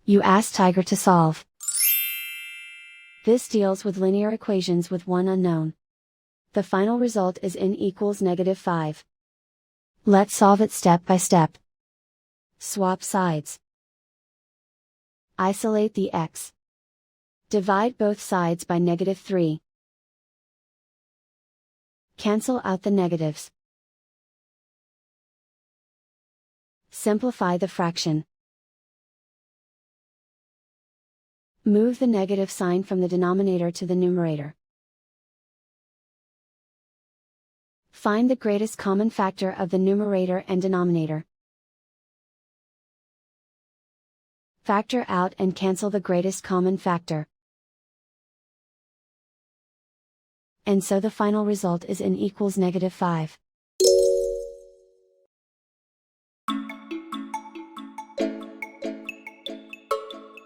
You ask Tiger to solve. This deals with linear equations with one unknown. The final result is n equals -5. Let's solve it step by step. Swap sides. Isolate the x. Divide both sides by -3. Cancel out the negatives. Simplify the fraction. Move the negative sign from the denominator to the numerator. Find the greatest common factor of the numerator and denominator. Factor out and cancel the greatest common factor. And so the final result is n equals -5.